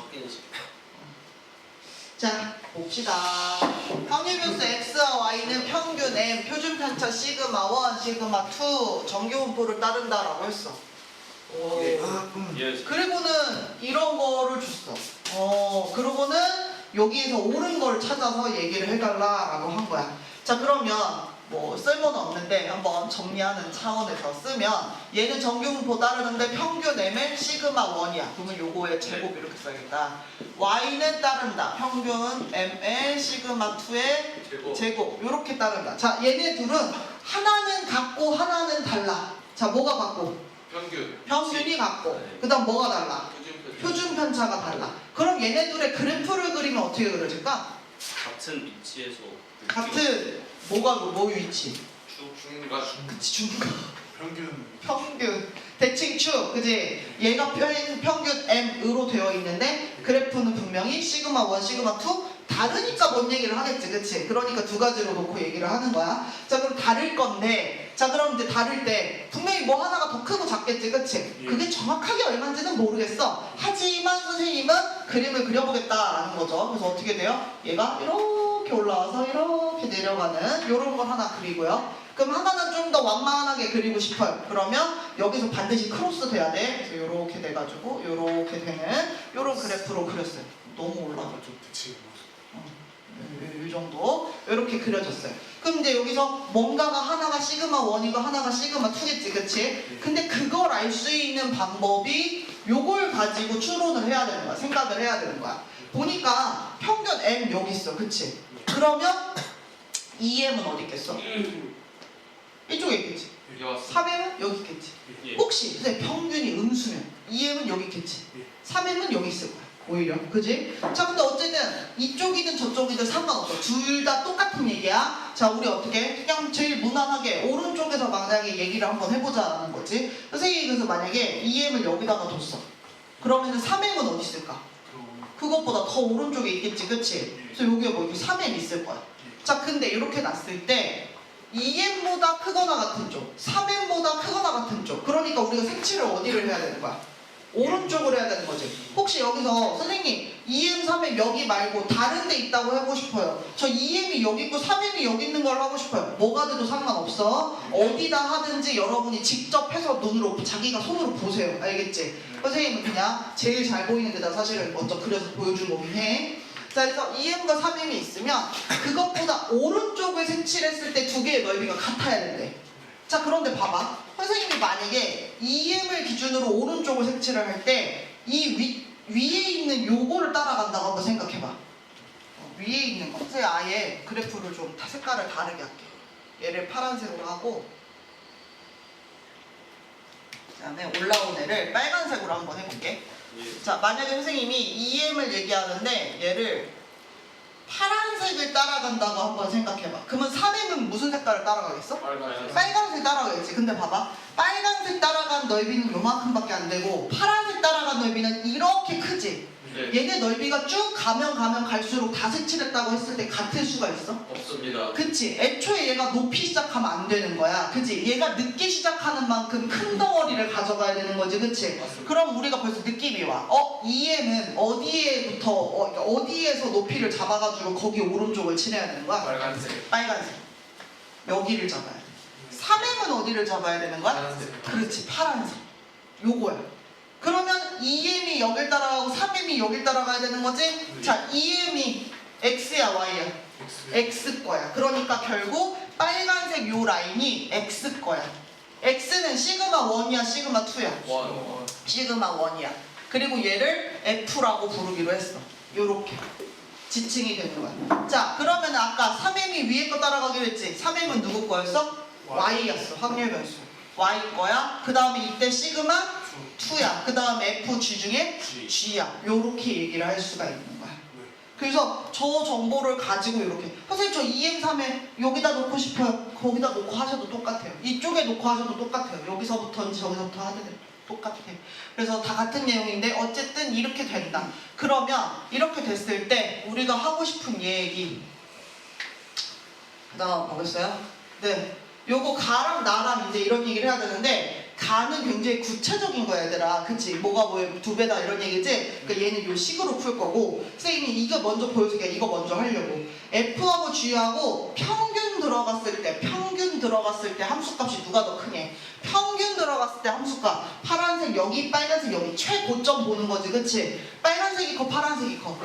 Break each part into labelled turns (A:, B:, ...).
A: 바뀌는 식.
B: 자, 봅시다. 확률변수 x와 y는 평균 m, 표준 편차 시그마 1, 시그마 2 정규분포를 따른다라고 했어.
A: 예.
B: 그리고는 이런 거를 줬어. 그리고는 여기에서 옳은 걸 찾아서 얘기를 해달라라고 한 거야. 자, 그러면 뭐 쓸모는 없는데 한번 정리하는 차원에서 쓰면 얘는 정규분포 따르는데 평균 m의 시그마 1이야. 그러면 요거의 제곱 이렇게 써야겠다. y는 따른다. 평균 m의 시그마 2의 제곱 이렇게 따른다. 자, 얘네 둘은 하나는 같고 하나는 달라. 자, 뭐가 같고? 평균이 같고. 그 다음 뭐가 달라? 표준 편차가 달라. 그럼 얘네들의 그래프를 그리면 어떻게 그려질까?
A: 같은 위치에서
B: 같은 뭐 위치?
A: 중간.
B: 그치, 중간.
C: 평균.
B: 평균. 대칭축, 그지? 얘가 평균 m으로 되어 있는데 그래프는 분명히 시그마 1, 시그마 2 다르니까 뭔 얘기를 하겠지, 그치? 그러니까 두 가지로 놓고 얘기를 하는 거야. 자, 그럼 다를 건데, 자, 그럼 이제 다를 때 분명히 뭐 하나가 더 크고 작겠지, 그치?
C: 예.
B: 그게 정확하게 얼마인지는 모르겠어. 하지만 선생님은 그림을 그려보겠다라는 거죠. 그래서 어떻게 돼요? 얘가 이렇게 올라와서 이렇게 내려가는 이런 걸 하나 그리고요. 그럼 하나는 좀 더 완만하게 그리고 싶어요. 그러면 여기서 반드시 크로스 돼야 돼. 그래서 이렇게 돼가지고 이렇게 되는 이런 그래프로 그렸어요. 너무 올라가.
C: 좀 대칭.
B: 이 정도 이렇게 그려졌어요. 그럼 이제 여기서 뭔가가 하나가 시그마 1이고 하나가 시그마 2겠지, 그치? 근데 그걸 알 수 있는 방법이 요걸 가지고 추론을 해야 되는 거야. 생각을 해야 되는 거야. 보니까 평균 m 여기 있어, 그치? 그러면 2m은 어디 있겠어? 이쪽에 있겠지. 3m은 여기 있겠지.
A: 예.
B: 혹시 근데 평균이 음수면 2m은 여기 있겠지. 3m은 여기 있을 거야. 오히려, 그지? 자, 근데 어쨌든 이쪽이든 저쪽이든 상관없어. 둘 다 똑같은 얘기야. 자, 우리 어떻게? 그냥 제일 무난하게 오른쪽에서 만약에 얘기를 한번 해보자라는 거지. 선생님이 그래서 만약에 2m을 여기다가 뒀어. 그러면은 3m은 어디 있을까? 그것보다 더 오른쪽에 있겠지, 그치? 그래서 여기에 뭐 이렇게 3m 있을 거야. 자, 근데 이렇게 놨을 때 2m보다 크거나 같은 쪽, 3m보다 크거나 같은 쪽. 그러니까 우리가 색칠을 어디를 해야 되는 거야? 오른쪽으로 해야 되는 거지. 혹시 여기서 선생님 2m, 3m 여기 말고 다른 데 있다고 하고 싶어요. 저 2m이 여기 있고 3m이 여기 있는 걸로 하고 싶어요. 뭐가 돼도 상관없어. 어디다 하든지 여러분이 직접 해서 눈으로 자기가 손으로 보세요. 알겠지? 선생님은 그냥 제일 잘 보이는 데다 사실은 먼저 그려서 보여준 거긴 해. 자, 그래서 2m과 3m이 있으면 그것보다 오른쪽을 색칠했을 때 두 개의 넓이가 같아야 된대. 자, 그런데 봐봐. 선생님이 만약에 2m을 기준으로 오른쪽을 색칠을 할 때 이 위에 있는 요거를 따라간다고 한번 생각해봐. 위에 있는 거. 선생님 아예 그래프를 좀 색깔을 다르게 할게. 얘를 파란색으로 하고 그 다음에 올라온 애를 빨간색으로 한번 해볼게. 자, 만약에 선생님이 2m을 얘기하는데 얘를 파란색을 따라간다고 한번 생각해봐. 그러면 3m은 무슨 색깔을 따라가겠어? 빨간색 따라가겠지. 근데 봐봐. 빨간색 따라간 넓이는 요만큼밖에 안 되고 파란색 따라간 넓이는 이렇게 크지? 얘네 넓이가 쭉 가면 갈수록 다 색칠했다고 했을 때 같을 수가 있어?
A: 없습니다.
B: 그치? 애초에 얘가 높이 시작하면 안 되는 거야. 그치? 얘가 늦게 시작하는 만큼 큰 덩어리를 가져가야 되는 거지. 그치?
A: 맞습니다.
B: 그럼 우리가 벌써 느낌이 와. 2m은 어디에부터 어디에서 높이를 잡아가지고 거기 오른쪽을 칠해야 되는 거야? 빨간색. 여기를 잡아야 돼. 3m은 어디를 잡아야 되는 거야?
C: 파란색.
B: 그렇지, 파란색. 요거야. 그러면 2m이 여길 따라가고 3m이 여길 따라가야 되는 거지? 자, 2m이 x야, y야? x 거야. 그러니까 결국 빨간색 요 라인이 x 거야. x는 시그마 1이야, 시그마 2야? 시그마 1이야. 그리고 얘를 f라고 부르기로 했어. 요렇게 지칭이 되는 거야. 자, 그러면 아까 3m이 위에 거 따라가기로 했지? 3m은 누구 거였어? y였어. 확률 변수. y 거야. 그 다음에 이때 시그마 2야. 그 다음에 f g 중에 g야. 요렇게 얘기를 할 수가 있는 거야. 그래서 저 정보를 가지고 이렇게 선생님 저 2m, 3m 여기다 놓고 싶어요. 거기다 놓고 하셔도 똑같아요. 이쪽에 놓고 하셔도 똑같아요. 여기서부터인지 저기서부터 하든 똑같아요. 그래서 다 같은 내용인데 어쨌든 이렇게 된다. 그러면 이렇게 됐을 때 우리가 하고 싶은 얘기 그 다음 보겠어요? 네, 요거 가랑 나랑 이제 이런 얘기를 해야 되는데 가는 굉장히 구체적인 거야 얘들아. 그치? 뭐가 뭐에 2배다 이런 얘기지? 그러니까 얘는 요 식으로 풀 거고 선생님이 이거 먼저 보여줄게. 이거 먼저 하려고. F하고 G하고 평균 들어갔을 때 함수값이 누가 더 크냐. 평균 들어갔을 때 함수값. 파란색 여기 빨간색 여기 최고점 보는 거지. 그치? 빨간색이 커 파란색이 커?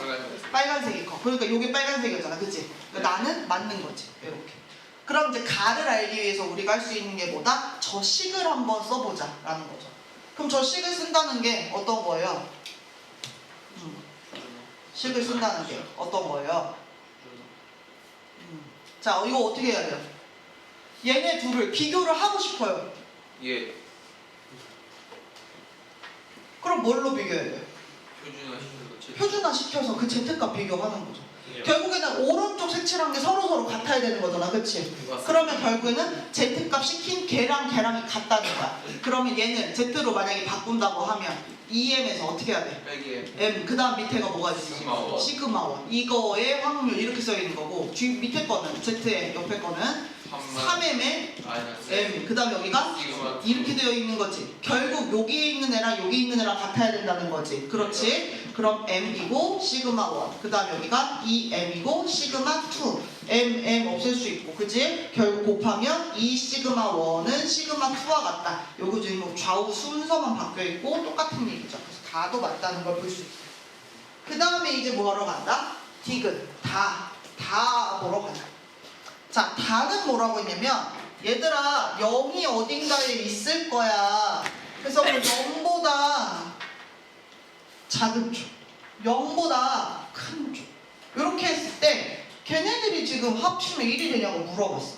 B: 빨간색이 커. 그러니까 요게 빨간색이잖아. 그치? 그러니까 나는 맞는 거지. 이렇게. 그럼 이제 가를 알기 위해서 우리가 할 수 있는 게 뭐다? 저 식을 한번 써보자 라는 거죠. 그럼 저 식을 쓴다는 게 어떤 거예요? 식을 쓴다는 게 어떤 거예요? 자, 이거 어떻게 해야 돼요? 얘네 둘을 비교를 하고 싶어요.
A: 예.
B: 그럼 뭘로 비교해야 돼요?
A: 표준화시켜서
B: 표준화시켜서 그 Z값 비교하는 거죠.
A: 예.
B: 결국에는 오른쪽 색칠한 게 서로 같아야 되는 거잖아. 그치? 그러면 결국에는 Z값 시킨 걔랑 걔랑이 같다는 거야. 그러면 얘는 Z로 만약에 바꾼다고 하면 2m에서 어떻게 해야 돼?
A: 빼기
B: M. 그 다음 밑에가 뭐가 있어?
A: 시그마
B: 시그마 1. 이거의 확률 이렇게 써있는 거고 뒤 밑에 거는 Z의 옆에 거는 3m의 M. 그 다음 여기가
A: 시그마
B: 이렇게 되어 있는 거지. 결국 여기 있는 애랑 여기 있는 애랑 같아야 된다는 거지. 그렇지? 그럼 M이고 시그마 1. 그 다음 여기가 2M이고 시그마 2. M 없앨 수 있고, 그지? 결국 곱하면 2 시그마 1은 시그마 2와 같다. 요거 지금 좌우 순서만 바뀌어 있고 똑같은 얘기죠. 그래서 다도 맞다는 걸 볼 수 있어. 그 다음에 이제 뭐 하러 간다? 디귿. 다 보러 간다. 자, 다는 뭐라고 했냐면 얘들아 0이 어딘가에 있을 거야. 그래서 0보다 작은 쪽, 0보다 큰 쪽. 이렇게 했을 때 걔네들이 지금 합치면 1이 되냐고 물어봤어.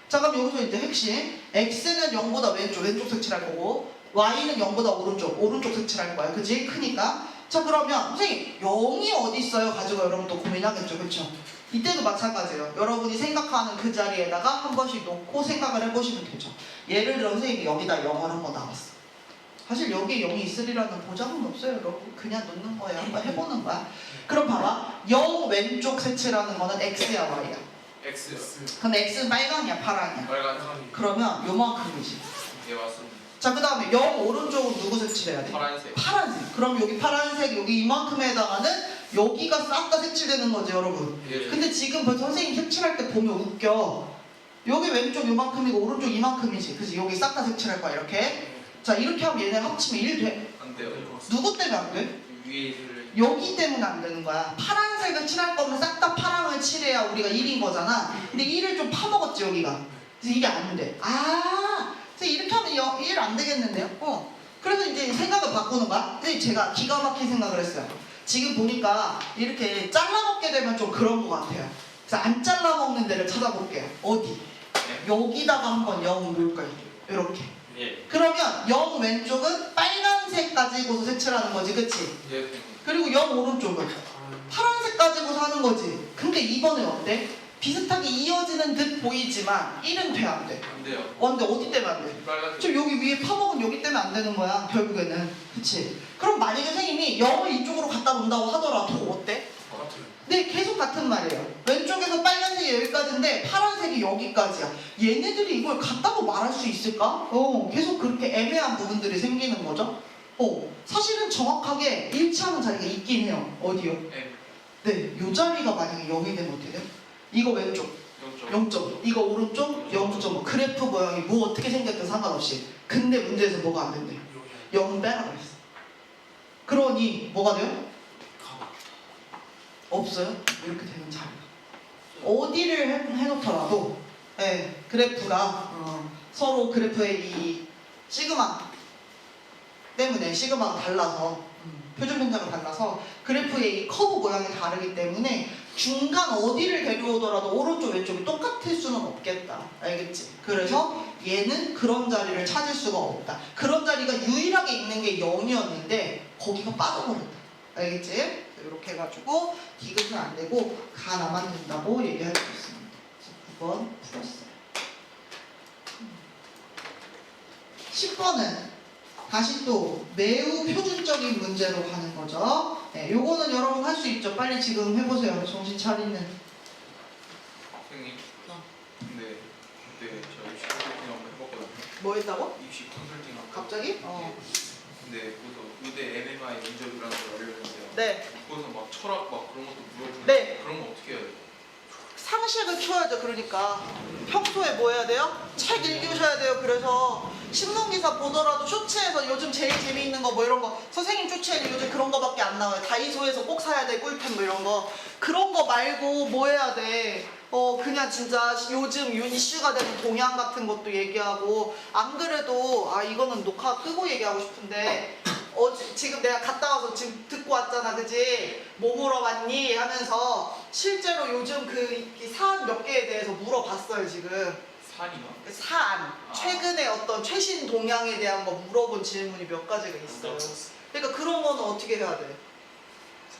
B: 자, 그럼 여기서 이제 핵심 X는 0보다 왼쪽 색칠할 거고 Y는 0보다 오른쪽 색칠할 거야. 그지? 크니까. 자, 그러면 선생님 0이 어디 있어요? 가지고 여러분 또 고민하겠죠. 그렇죠? 이때도 마찬가지예요. 여러분이 생각하는 그 자리에다가 한 번씩 놓고 생각을 해보시면 되죠. 예를 들어 선생님이 여기다 0을 한번 나왔어. 사실 여기에 0이 있으리라는 보장은 없어요. 여러분 그냥 놓는 거예요. 한번 해보는 거야. 그럼 봐봐. 0 왼쪽 색칠하는 거는 X야 Y야?
A: X.
B: 그럼 X는 빨강이야 파랑이야?
A: 빨간색.
B: 그러면 요만큼이지.
A: 예 맞습니다.
B: 자, 그 다음에 0 오른쪽으로 누구 색칠해야 돼?
A: 파란색.
B: 파란색. 그럼 여기 파란색 여기 이만큼에 해당하는 여기가 싹 다 색칠되는 거지 여러분.
A: 예.
B: 근데 지금 벌써 선생님 색칠할 때 보면 웃겨. 여기 왼쪽 요만큼이고 오른쪽 이만큼이지. 그치? 여기 싹 다 색칠할 거야 이렇게. 자, 이렇게 하면 얘네 합치면 1 돼.
A: 안 돼요.
B: 누구 때문에 안 돼?
A: 위에 있을.
B: 여기 때문에 안 되는 거야. 파란색을 칠할 거면 싹 다 파랑을 칠해야 우리가 1인 거잖아. 근데 1을 좀 파먹었지 여기가. 그래서 이게 안 돼. 그래서 이렇게 하면 1 안 되겠는데요? 그래서 이제 생각을 바꾸는 거야. 근데 제가 기가 막힌 생각을 했어요. 지금 보니까 이렇게 잘라먹게 되면 좀 그런 것 같아요. 그래서 안 잘라먹는 데를 찾아볼게요. 어디? 여기다가 한번 0 놓을 거예요. 이렇게.
A: 예.
B: 그러면 0 왼쪽은 빨간색 가지고서 색칠하는 거지, 그치?
A: 예.
B: 그리고 0 오른쪽은 파란색 가지고서 하는 거지. 근데 이번엔 어때? 비슷하게 이어지는 듯 보이지만 1은 돼, 안 돼?
A: 안 돼요.
B: 근데 어디 때문에 안 돼?
A: 빨간색.
B: 지금 여기 위에 파먹은 여기 때문에 안 되는 거야, 결국에는. 그치? 그럼 만약에 선생님이 0을 이쪽으로 갖다 놓는다고 하더라도 어때? 네, 계속 같은 말이에요. 왼쪽에서 빨간색이 여기까지인데 파란색이 여기까지야. 얘네들이 이걸 같다고 말할 수 있을까? 계속 그렇게 애매한 부분들이 생기는 거죠. 사실은 정확하게 일치하는 자리가 있긴 해요. 어디요?
A: M.
B: 네, 요 자리가 만약에 0이 되면 어떻게 돼? 이거 왼쪽
A: 0점.
B: 0점, 이거 오른쪽 0점. 그래프 모양이 뭐 어떻게 생겼든 상관없이. 근데 문제에서 뭐가 안 된대? 0 빼라고 했어. 그러니 뭐가 돼요? 없어요? 이렇게 되는 자리가. 어디를 해놓더라도 그래프가 서로 그래프의 이 시그마 때문에 시그마가 달라서 표준 편차가 달라서 그래프의 이 커브 모양이 다르기 때문에 중간 어디를 데려오더라도 오른쪽 왼쪽이 똑같을 수는 없겠다. 알겠지? 그래서 얘는 그런 자리를 찾을 수가 없다. 그런 자리가 유일하게 있는 게 0이었는데 거기가 빠져버렸다. 알겠지? 이렇게 해가지고 디귿은 안 되고 가 나만 된다고 얘기할 수 있습니다. 그래서 9번 풀었어요. 10번은 다시 또 매우 표준적인 문제로 가는 거죠. 요거는 여러분 할 수 있죠. 빨리 지금 해보세요. 정신 차리는.
A: 선생님. 근데 그때 저희 시험 한번 해봤거든요.
B: 뭐 했다고?
A: 입시 컨설팅 학과.
B: 갑자기?
A: 근데 거기서 의대 MMI 면접이라는 걸 알려줬는데요.
B: 네.
A: 거기서 막 철학 막 그런 것도 물어보는데
B: 네.
A: 그런 거 어떻게 해야 돼요?
B: 상식을 키워야죠. 그러니까 평소에 뭐 해야 돼요? 책 읽으셔야 돼요. 그래서 신문기사 보더라도 쇼츠에서 요즘 제일 재미있는 거 뭐 이런 거 선생님 쇼츠에는 요즘 그런 거밖에 안 나와요. 다이소에서 꼭 사야 돼 꿀템 뭐 이런 거 그런 거 말고 뭐 해야 돼? 그냥 진짜 요즘 이슈가 되는 동향 같은 것도 얘기하고 안 그래도 이거는 녹화 끄고 얘기하고 싶은데 지금 내가 갔다 와서 지금 듣고 왔잖아, 그지? 뭐 물어봤니? 하면서 실제로 요즘 그 사안 몇 개에 대해서 물어봤어요, 지금.
A: 산이요?
B: 사안. 최근에 어떤 최신 동향에 대한 거 물어본 질문이 몇 가지가 있어요. 그러니까 그런 거는 어떻게 해야 돼?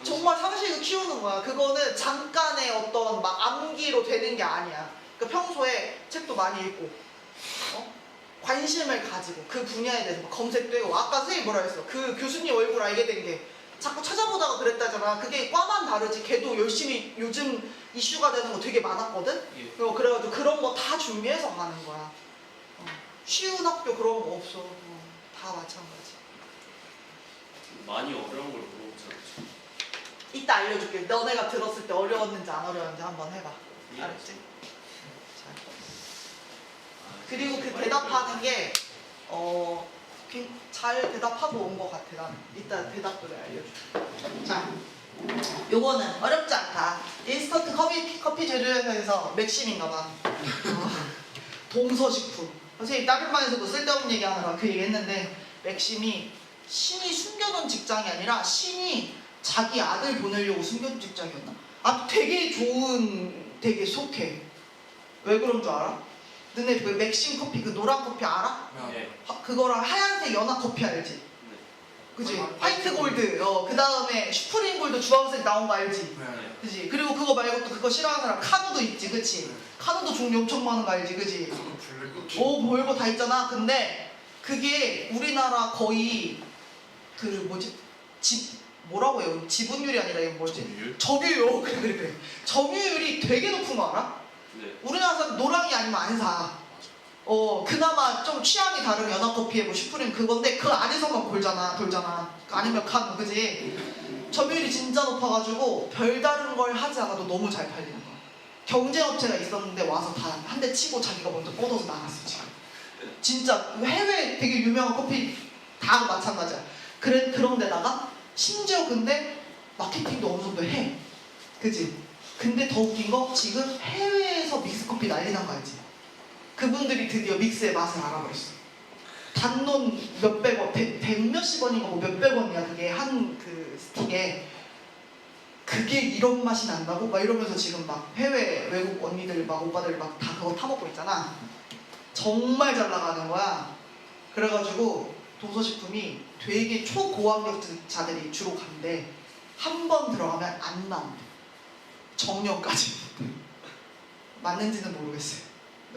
B: 정말 상식을 키우는 거야. 그거는 잠깐의 어떤 막 암기로 되는 게 아니야. 그러니까 평소에 책도 많이 읽고, 관심을 가지고 그 분야에 대해서 막 검색도 해고 아까 선생님이 뭐라 했어? 그 교수님 얼굴 알게 된 게 자꾸 찾아보다가 그랬다잖아. 그게 과만 다르지. 걔도 열심히 요즘 이슈가 되는 거 되게 많았거든?
A: 예.
B: 그래가지고 그런 거 다 준비해서 가는 거야. 쉬운 학교 그런 거 없어. 다 마찬가지.
C: 많이 어려운 걸 물어보지 않죠.
B: 이따 알려줄게. 너네가 들었을 때 어려웠는지 안 어려웠는지 한번 해봐. 알았지? 자. 그리고 그 대답하는 게 잘 대답하고 온 것 같아. 난 이따 대답들을 알려줄게. 자, 요거는 어렵지 않다. 인스턴트 커피 재료회사에서 맥심인가 봐. 동서식품. 선생님 다른 반에서도 쓸데없는 얘기하느라 그 얘기 했는데 맥심이 신이 숨겨둔 직장이 아니라 신이 자기 아들 보내려고 숨겨둔 직장이었나? 되게 좋은, 되게 속해. 왜 그런 줄 알아? 너네 그 맥심 커피 그 노란 커피 알아?
C: 네.
B: 그거랑 하얀색 연한 커피 알지?
C: 네.
B: 그지?
A: 아,
B: 화이트 골드. 그 다음에 슈프림 골드 주황색 나온 거 알지?
A: 네.
B: 그지? 그리고 그거 말고 또 그거 싫어하는 사람 카누도 있지, 그치? 카누도 종류 엄청 많은 거 알지, 그지? 별거 다 있잖아. 근데 그게 우리나라 거의 그 뭐지? 뭐라고 해요? 지분율이 아니라 이거 뭐지? 점유율. 그래. 점유율이 되게 높은 거 알아?
C: 네.
B: 우리나라 사람 노랑이 아니면 안 사. 그나마 좀 취향이 다른 연합커피에 뭐 슈프림 그건데 그 안에서만 돌잖아. 아니면 카누, 그지? 점유율이 진짜 높아가지고 별다른 걸 하지 않아도 너무 잘 팔리는 거야. 경쟁업체가 있었는데 와서 다 한 대 치고 자기가 먼저 뻗어서 나갔어 지금. 진짜 해외 되게 유명한 커피 다 마찬가지야. 그런 데다가 심지어 근데 마케팅도 어느 정도 해. 그지? 근데 더 웃긴 거 지금 해외에서 믹스커피 난리 난 거 알지? 그분들이 드디어 믹스의 맛을 알아버렸어. 단돈 몇백 원, 백 몇십 원인가 뭐 몇백 원이야 그게 한 그 스틱에. 그게 이런 맛이 난다고? 막 이러면서 지금 막 해외 외국 언니들 막 오빠들 막 다 그거 타먹고 있잖아. 정말 잘 나가는 거야. 그래가지고 동서식품이 되게 초고학력자들이 주로 간대. 한 번 들어가면 안 나온대. 정년까지. 맞는지는 모르겠어요.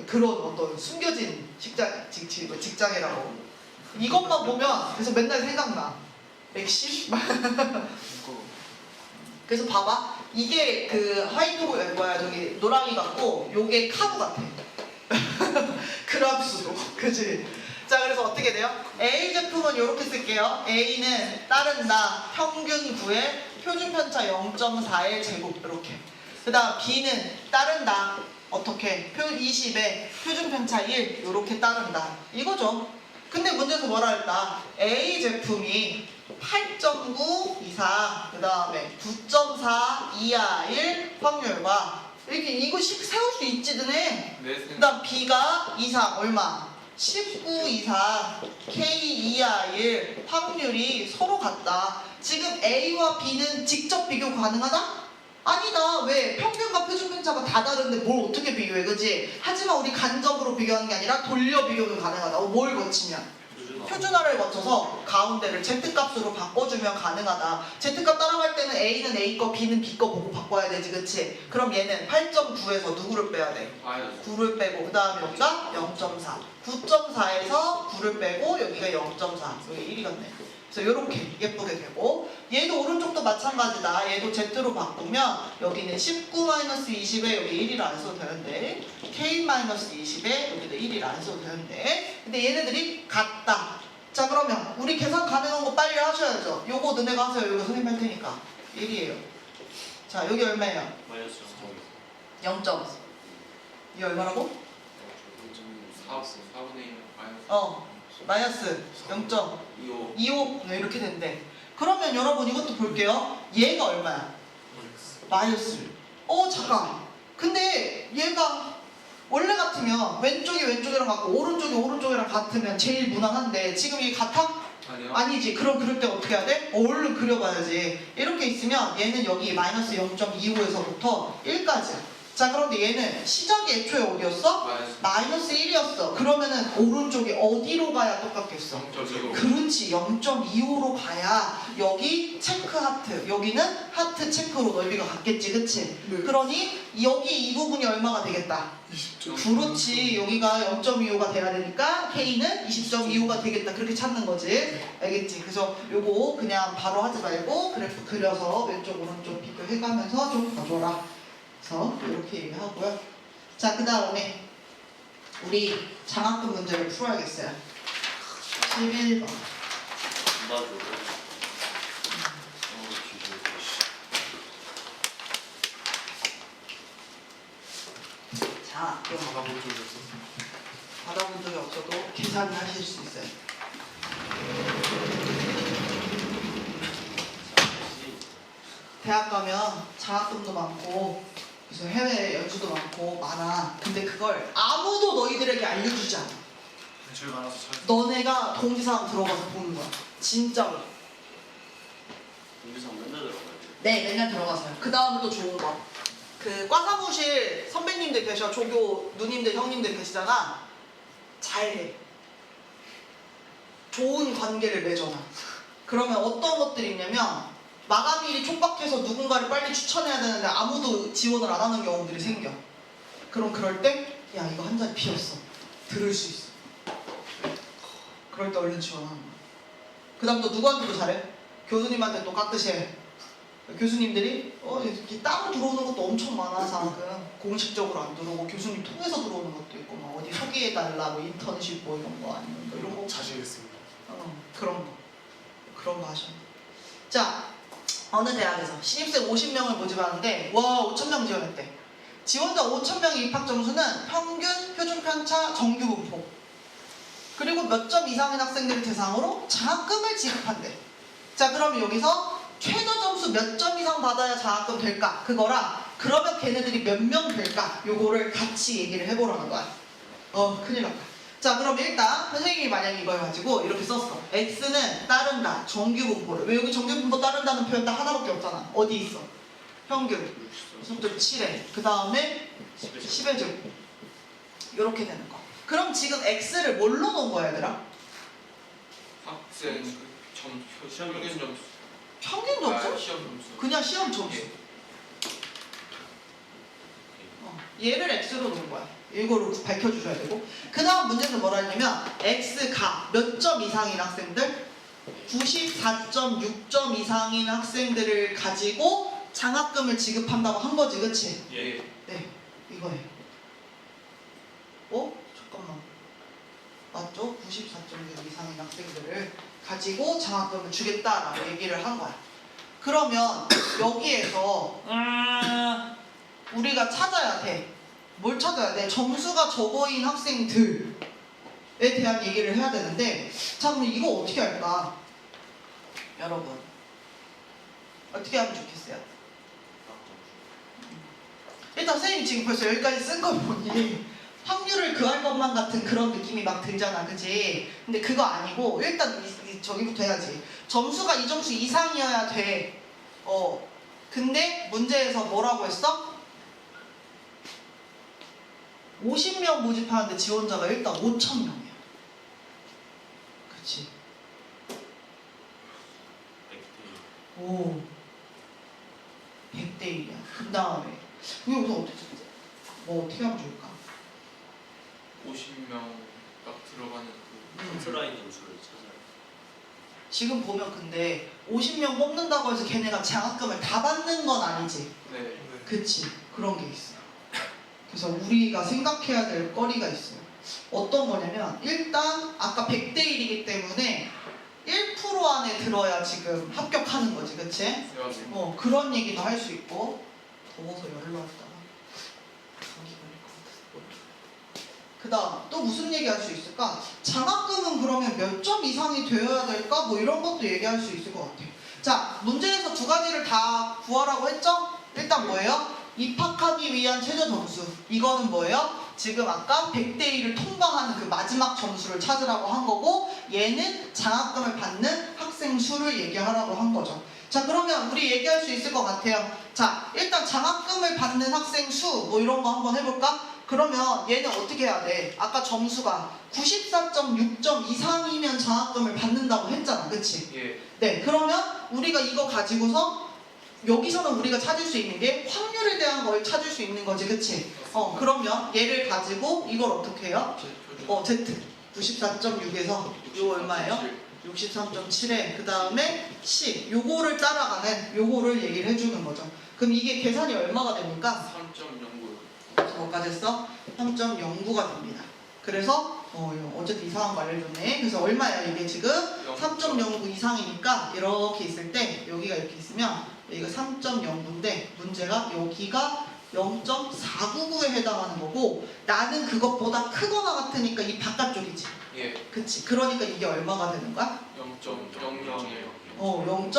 B: 그런 어떤 숨겨진 직장이라고. 이것만 보면 그래서 맨날 생각나. 맥심? 그래서 봐봐. 이게 그 화이트 저기 노랑이 같고 요게 카누 같아. 그람수도. 그치? 자, 그래서 어떻게 돼요? A 제품은 이렇게 쓸게요. A는 따른다. 평균 9에 표준 편차 0.4의 제곱 이렇게. 그 다음 B는 따른다. 어떻게? 20에 표준 편차 1 이렇게 따른다. 이거죠. 근데 문제에서 뭐라 했다? A 제품이 8.9 이상, 그 다음에 9.4 이하일 확률과 이렇게 이거씩 세울 수 있지, 너네. 그 다음 B가 이상 얼마? 19 이상 K 이하일 확률이 서로 같다. 지금 A와 B는 직접 비교 가능하다? 아니다. 왜? 평균과 표준 편차가 다 다른데 뭘 어떻게 비교해, 그지? 하지만 우리 간접으로 비교하는 게 아니라 돌려 비교는 가능하다. 뭘 거치면? 표준화를 거쳐서 가운데를 Z값으로 바꿔주면 가능하다. Z값 따라갈 때는 A는 A 거, B는 B 거 보고 바꿔야 되지, 그치? 그럼 얘는 8.9에서 누구를 빼야 돼? 9를 빼고 그 다음에 여기가 0.4. 9.4에서 9를 빼고 여기가 0.4. 여기 1이 같네. 그래서 이렇게 예쁘게 되고 얘도 오른쪽도 마찬가지다. 얘도 Z로 바꾸면 여기는 19-20에 여기 1을 안 써도 되는데 K-20에 여기도 1을 안 써도 되는데 근데 얘네들이 같다. 자 그러면 우리 계산 가능한 거 빨리 하셔야죠. 요거 너네가 하세요. 요거 선생님 할 테니까 1이에요. 자 여기 얼마예요?
C: 마이너스
B: 0점. 이 얼마라고?
A: 4분의 1 마이너스
B: 마이너스 0점
A: 25
B: 25 이렇게 된대. 그러면 여러분 이것도 볼게요. 얘가 얼마야? 마이너스. 잠깐. 근데 얘가 원래 같으면 왼쪽이 왼쪽이랑 같고 오른쪽이 오른쪽이랑 같으면 제일 무난한데 지금 이게 같아?
A: 아니요?
B: 아니지. 그럼 그럴 때 어떻게 해야 돼? 얼른 그려봐야지. 이렇게 있으면 얘는 여기 마이너스 0.25에서부터 1까지야. 자 그런데 얘는 시작이 애초에 어디였어? 마이너스 1이었어. 그러면은 오른쪽이 어디로 가야 똑같겠어?
A: 0.25
B: 그렇지. 0.25로 가야 여기 체크 하트, 여기는 하트 체크로 넓이가 같겠지. 그치?
D: 네.
B: 그러니 여기 이 부분이 얼마가 되겠다?
D: 20점.
B: 그렇지. 여기가 0.25가 돼야 되니까 K는 20.25가 되겠다. 그렇게 찾는 거지. 알겠지? 그래서 요거 그냥 바로 하지 말고 그래프 그려서 왼쪽 오른쪽 비교해가면서 좀 봐줘라. 그래서 이렇게 얘기하고요. 자, 그 다음에 우리 장학금 문제를 풀어야겠어요. 11번.
C: 맞아.
B: 장학금.
D: 받아본 적이 없어서.
B: 받아본 적이 없어도 계산을 하실 수 있어요. 대학 가면 장학금도 많고 그래서 해외 연수도 많고 많아. 근데 그걸 아무도 너희들에게 알려주지 않아.
D: 제일 많아서 잘.
B: 너네가 동지사항 들어가서 보는 거야. 진짜로.
C: 공기상 맨날 들어가야 돼.
B: 네, 맨날 들어가서요. 그 다음에 또 좋은 거. 그 과사무실 선배님들 계셔. 조교 누님들 형님들 계시잖아. 잘해. 좋은 관계를 맺어놔. 그러면 어떤 것들이 있냐면 마감일이 촉박해서 누군가를 빨리 추천해야 되는데 아무도 지원을 안 하는 경우들이 생겨. 그럼 그럴 때 야 이거 한 자리 비었어. 들을 수 있어. 그럴 때 얼른 지원하는 거야. 그 다음 또 누구한테도 잘해? 교수님한테 또 깍듯이 해. 교수님들이 이렇게 따로 들어오는 것도 엄청 많아. 장학금 공식적으로 안 들어오고 교수님 통해서 들어오는 것도 있고 막 어디 소개해달라 뭐 인턴십 뭐 이런 거 아니면 뭐 이런 거
D: 자시겠습니다.
B: 그런 거 하셔. 자, 어느 대학에서 신입생 50명을 모집하는데 와 5,000명 지원했대. 지원자 5,000명의 입학 점수는 평균, 표준 편차, 정규 분포 그리고 몇 점 이상인 학생들을 대상으로 장학금을 지급한대. 자, 그럼 여기서 최저 점수 몇 점 이상 받아야 장학금 될까? 그거랑 그러면 걔네들이 몇 명 될까? 요거를 같이 얘기를 해보라는 거야. 큰일 났다. 자, 그럼 일단 선생님이 만약 이걸 가지고 이렇게 썼어. X는 따른다. 정규 분포를. 왜 여기 정규 분포 따른다는 표현 딱 하나밖에 없잖아. 어디 있어? 평균. 속도 7에. 그 다음에 10의 줄. 이렇게 되는 거. 그럼 지금 X를 뭘로 놓은 거야, 얘들아?
A: 학생
C: 시험
A: 평균 점수
B: 평균 점수?
A: 시험 점수
B: 그냥 시험 점수.
A: 예.
B: 얘를 X로 놓은 거야. 이거를 밝혀주셔야 되고. 그 다음 문제는 뭐라 했냐면 X가 몇 점 이상인 학생들? 94.6점 이상인 학생들을 가지고 장학금을 지급한다고 한 거지, 그치?
A: 예.
B: 네, 이거예요. 잠깐만. 맞죠? 94.6 이상인 학생들을 가지고 장학금을 주겠다라고 얘기를 한 거야. 그러면 여기에서 우리가 찾아야 돼. 뭘 찾아야 돼? 점수가 적어인 학생들에 대한 얘기를 해야 되는데 자, 그럼 이거 어떻게 할까? 여러분 어떻게 하면 좋겠어요? 일단 선생님 지금 벌써 여기까지 쓴 거 보니 확률을 구할 것만 같은 그런 느낌이 막 들잖아, 그치? 근데 그거 아니고 일단 저기부터 해야지. 점수가 이 점수 이상이어야 돼. 근데 문제에서 뭐라고 했어? 50명 모집하는데 지원자가 일단 5,000명이야. 그치? 100대 1이야. 그 다음에 이거 여기서 어떻게 찾지? 뭐 어떻게 하면 좋을까?
A: 50명 딱 들어가는 그
C: 커트라인 점수를 찾아요.
B: 지금 보면 근데 50명 뽑는다고 해서 걔네가 장학금을 다 받는 건 아니지.
A: 네.
B: 그치, 그런 게 있어요. 그래서 우리가 생각해야 될 거리가 있어요. 어떤 거냐면 일단 아까 100대 1이기 때문에 1% 안에 들어야 지금 합격하는 거지, 그치?
A: 네, 맞습니다.
B: 그런 얘기도 할 수 있고. 더워서 열로 왔다가 감기 걸릴 것 같아서. 그 다음 또 무슨 얘기 할 수 있을까? 장학금은 그러면 몇 점 이상이 되어야 될까? 뭐 이런 것도 얘기할 수 있을 것 같아요. 자, 문제에서 두 가지를 다 구하라고 했죠? 일단 뭐예요? 입학하기 위한 최저 점수. 이거는 뭐예요? 지금 아까 100대 1을 통과하는 그 마지막 점수를 찾으라고 한 거고, 얘는 장학금을 받는 학생 수를 얘기하라고 한 거죠. 자, 그러면 우리 얘기할 수 있을 것 같아요. 자, 일단 장학금을 받는 학생 수 뭐 이런 거 한번 해볼까? 그러면 얘는 어떻게 해야 돼? 아까 점수가 94.6점 이상이면 장학금을 받는다고 했잖아, 그치?
A: 예.
B: 네, 그러면 우리가 이거 가지고서 여기서는 우리가 찾을 수 있는 게 확률에 대한 걸 찾을 수 있는 거지, 그치? 그러면 얘를 가지고 이걸 어떻게 해요? Z 94.6에서 이거 얼마예요? 63.7에 그 다음에 C 요거를 따라가는 요거를 얘기를 해주는 거죠. 그럼 이게 계산이 얼마가 됩니까?
A: 3.09.
B: 뭐까지 했어? 3.09가 됩니다. 그래서 어쨌든 이상한 거 알려줬네. 그래서 얼마예요? 이게 지금 3.09 이상이니까 이렇게 있을 때 여기가 이렇게 있으면 여기가 3.09인데 문제가 여기가 0.499에 해당하는 거고 나는 그것보다 크거나 같으니까 이 바깥쪽이지.
A: 예.
B: 그치? 그러니까 이게 얼마가 되는 거야?
A: 0.001.
B: 0.001.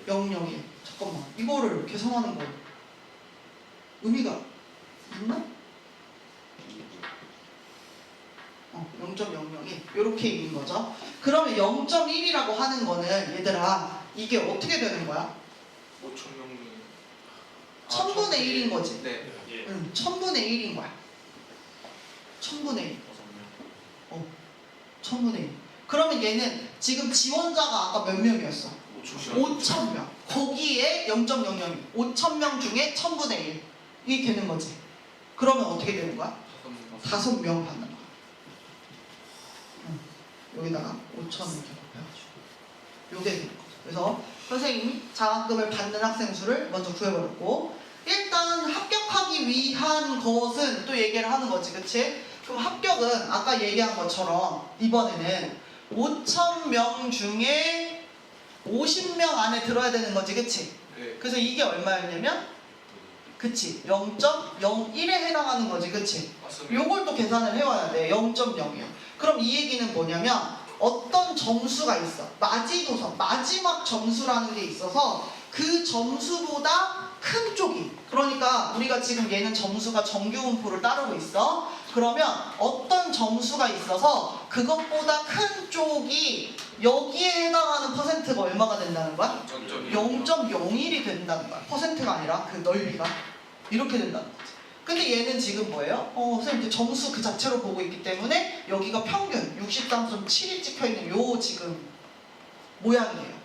A: 001.
B: 잠깐만, 이거를 계산하는 거 의미가 있나? 0.001 이렇게 있는 거죠. 그러면 0.1이라고 하는 거는 얘들아 이게 어떻게 되는 거야?
A: 5,000명 중에
B: 1000분의 1인 거지.
A: 네.
C: 예.
B: 응, 1000분의 1인 거야. 1000분의 1. 1000분의 1. 그러면 얘는 지금 지원자가 아까 몇 명이었어? 5,000명. 거기에 0.002. 5,000명 중에 1000분의 1이 되는 거지. 그러면 어떻게 되는 거야? 5명 받는 거야. 여기다가 5,000 이렇게 곱해가지고 요게 되는 거죠. 그래서 선생님이 장학금을 받는 학생 수를 먼저 구해버렸고 일단 합격하기 위한 것은 또 얘기를 하는 거지, 그치? 그럼 합격은 아까 얘기한 것처럼 이번에는 5,000명 중에 50명 안에 들어야 되는 거지, 그치?
A: 네.
B: 그래서 이게 얼마였냐면 그치 0.01에 해당하는 거지, 그치?
A: 맞습니다.
B: 요걸 또 계산을 해와야 돼. 0.0이요. 그럼 이 얘기는 뭐냐면 어떤 점수가 있어. 마지노선, 마지막 점수라는 게 있어서 그 점수보다 큰 쪽이, 그러니까 우리가 지금 얘는 점수가 정규분포를 따르고 있어. 그러면 어떤 점수가 있어서 그것보다 큰 쪽이 여기에 해당하는 퍼센트가 얼마가 된다는 거야? 0.01이 된다는 거야. 퍼센트가 아니라 그 넓이가 이렇게 된다는 거지. 근데 얘는 지금 뭐예요? 선생님 이제 점수 그 자체로 보고 있기 때문에 여기가 평균 63.7이 찍혀있는 요 지금 모양이에요.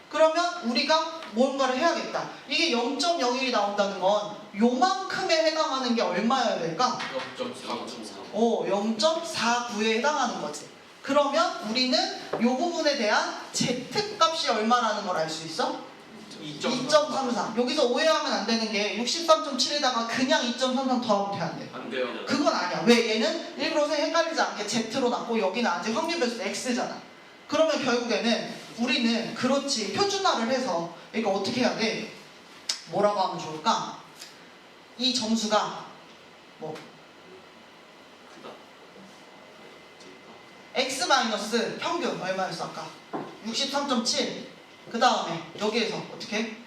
B: 그러면 우리가 뭔가를 해야겠다. 이게 0.01이 나온다는 건 요만큼에 해당하는 게 얼마여야 될까?
A: 0.4.
B: 0.49에 해당하는 거지. 그러면 우리는 요 부분에 대한 Z값이 얼마라는 걸 알 수 있어? 2.33. 여기서 오해하면 안 되는 게 63.7에다가 그냥 2.33 더하면 돼, 안 돼?
A: 안 돼요.
B: 그건 아니야. 왜? 얘는 일부러 헷갈리지 않게 Z로 놨고 여기는 아직 확률별수 X잖아. 그러면 결국에는 우리는 그렇지 표준화를 해서 이거 어떻게 해야 돼? 뭐라고 하면 좋을까? 이 점수가 뭐
C: 크다.
B: X 마이너스 평균 얼마였어 아까? 63.7. 그 다음에 여기에서 어떻게?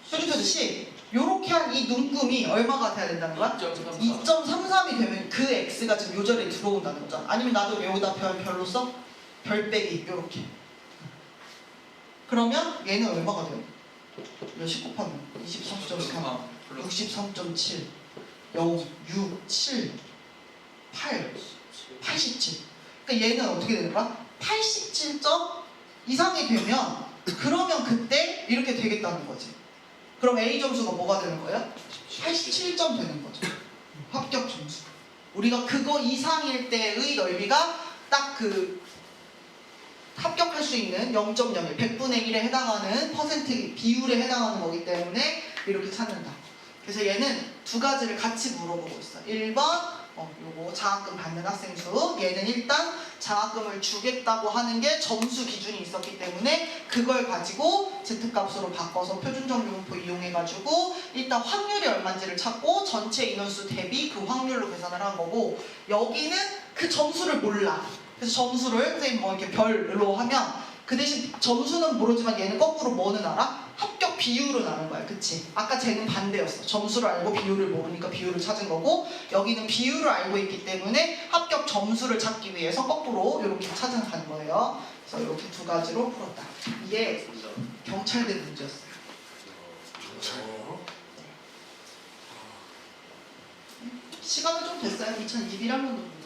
B: 표준표준 C. 요렇게 한 이 눈금이 얼마가 돼야 된다는 거야? 2.33이 되면 그 X가 지금 요 자리에 들어온다는 거잖아. 아니면 나도 여기다 별로 써? 별 빼기 요렇게. 그러면 얘는 얼마가 돼요? 몇십 곱하면 23.3 63.7 0 6 7 8 87. 그러니까 얘는 어떻게 되는 거야? 87점 이상이 되면 그러면 그때 이렇게 되겠다는 거지. 그럼 A 점수가 뭐가 되는 거야? 87점 되는 거죠. 합격 점수. 우리가 그거 이상일 때의 넓이가 딱 그 합격할 수 있는 0.01, 100분의 1에 해당하는 퍼센트 비율에 해당하는 거기 때문에 이렇게 찾는다. 그래서 얘는 두 가지를 같이 물어보고 있어. 1번 요거 장학금 받는 학생 수. 얘는 일단 장학금을 주겠다고 하는 게 점수 기준이 있었기 때문에 그걸 가지고 Z값으로 바꿔서 표준정규분포 이용해가지고 일단 확률이 얼마인지를 찾고 전체 인원수 대비 그 확률로 계산을 한 거고, 여기는 그 점수를 몰라. 그래서 점수를 선생님 뭐 이렇게 별로 하면 그 대신 점수는 모르지만 얘는 거꾸로 뭐는 알아? 합격 비율은 아는 거야. 그치? 아까 쟤는 반대였어. 점수를 알고 비율을 모르니까 비율을 찾은 거고, 여기는 비율을 알고 있기 때문에 합격 점수를 찾기 위해서 거꾸로 이렇게 찾아가는 거예요. 그래서 이렇게 두 가지로 풀었다. 이게
C: 정답.
B: 경찰대 문제였어요.
D: 경찰이요?
B: 시간은 좀 됐어요. 2021학년도